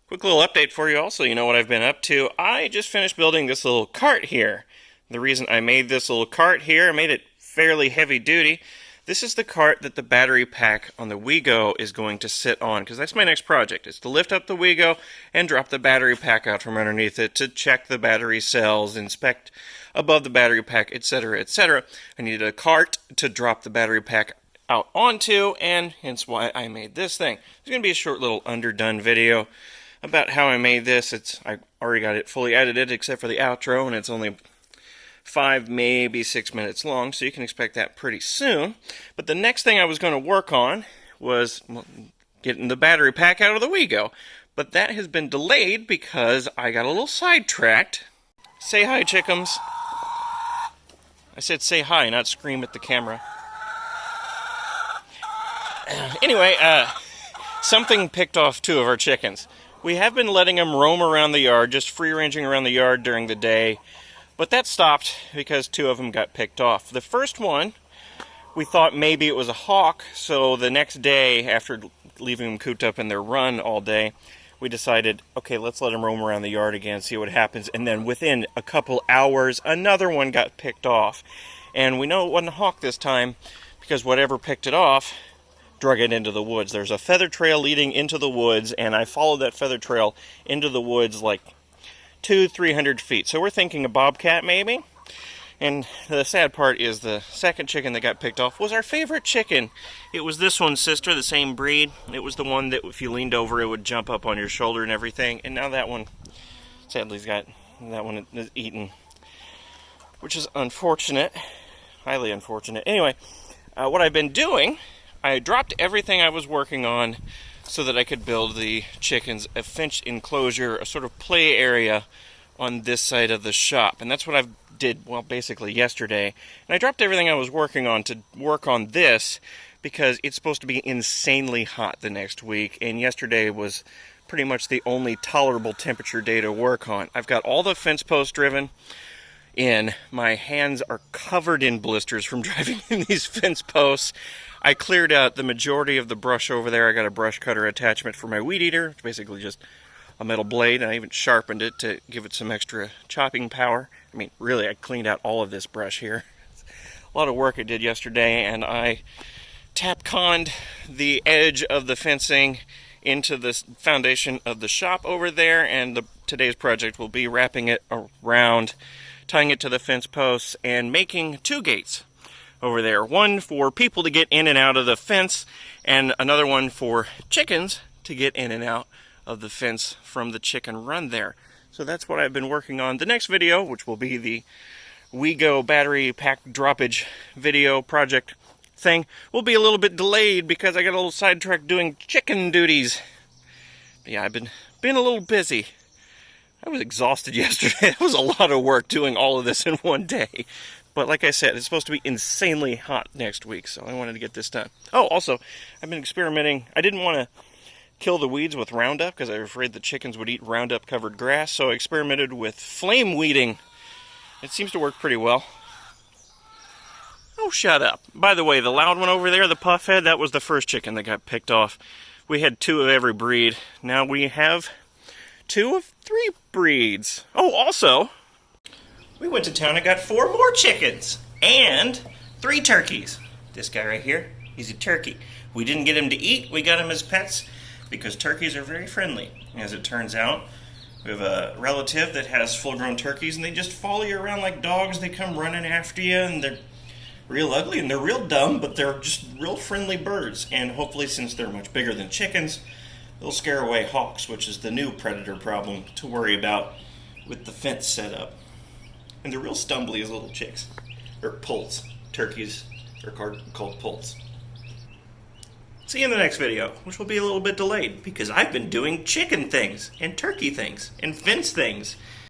Quick little update for you also, you know what I've been up to. I just finished building this little cart here. The reason I made this little cart here, I made it fairly heavy duty. This is the cart that the battery pack on the WeGo is going to sit on, because that's my next project, is to lift up the WeGo and drop the battery pack out from underneath it to check the battery cells, inspect above the battery pack, etc., etc. I needed a cart to drop the battery pack out onto, and hence why I made this thing. It's going to be a short little underdone video about how I made this. I already got it fully edited except for the outro, and it's only 5, maybe 6 minutes long, so you can expect that pretty soon. But the next thing I was going to work on was getting the battery pack out of the WeGo. But that has been delayed because I got a little sidetracked. Say hi, chickums. I said say hi, not scream at the camera. Anyway, something picked off 2 of our chickens. We have been letting them roam around the yard, just free-ranging around the yard during the day, but that stopped because 2 of them got picked off. The first one, we thought maybe it was a hawk, so the next day, after leaving them cooped up in their run all day, we decided, okay, let's let them roam around the yard again, see what happens, and then within a couple hours, another one got picked off. And we know it wasn't a hawk this time, because whatever picked it off drug it into the woods. There's a feather trail leading into the woods, and I followed that feather trail into the woods like 200-300 feet. So we're thinking a bobcat maybe. And the sad part is the second chicken that got picked off was our favorite chicken. It was this one's sister, the same breed. It was the one that if you leaned over it would jump up on your shoulder and everything. And now that one, sadly, that one is eaten, which is unfortunate, highly unfortunate. Anyway, what I've been doing, I dropped everything I was working on so that I could build the chickens a fenced enclosure, a sort of play area on this side of the shop. And that's what I did, well, basically yesterday. And I dropped everything I was working on to work on this because it's supposed to be insanely hot the next week. And yesterday was pretty much the only tolerable temperature day to work on. I've got all the fence posts driven in. My hands are covered in blisters from driving in these fence posts. I cleared out the majority of the brush over there. I got a brush cutter attachment for my weed eater. It's basically just a metal blade, and I even sharpened it to give it some extra chopping power. I mean, really, I cleaned out all of this brush here. A lot of work I did yesterday, and I tap-conned the edge of the fencing into the foundation of the shop over there, and today's project will be wrapping it around, tying it to the fence posts, and making 2 gates over there. One for people to get in and out of the fence, and another one for chickens to get in and out of the fence from the chicken run there. So that's what I've been working on. The next video, which will be the WeGo battery pack droppage video project thing, will be a little bit delayed because I got a little sidetracked doing chicken duties. But yeah, I've been a little busy. I was exhausted yesterday. It was a lot of work doing all of this in one day. But like I said, it's supposed to be insanely hot next week, so I wanted to get this done. Oh, also, I've been experimenting. I didn't want to kill the weeds with Roundup because I was afraid the chickens would eat Roundup-covered grass, so I experimented with flame weeding. It seems to work pretty well. Oh, shut up. By the way, the loud one over there, the puffhead, that was the first chicken that got picked off. We had 2 of every breed. Now we have 2 of 3 breeds. Oh, also, we went to town and got 4 more chickens and 3 turkeys. This guy right here, he's a turkey. We didn't get him to eat, we got him as pets because turkeys are very friendly. As it turns out, we have a relative that has full-grown turkeys and they just follow you around like dogs. They come running after you and they're real ugly and they're real dumb, but they're just real friendly birds. And hopefully, since they're much bigger than chickens, they'll scare away hawks, which is the new predator problem to worry about with the fence set up. And they're real stumbly as little chicks. Or poults. Turkeys are called poults. See you in the next video, which will be a little bit delayed because I've been doing chicken things and turkey things and fence things.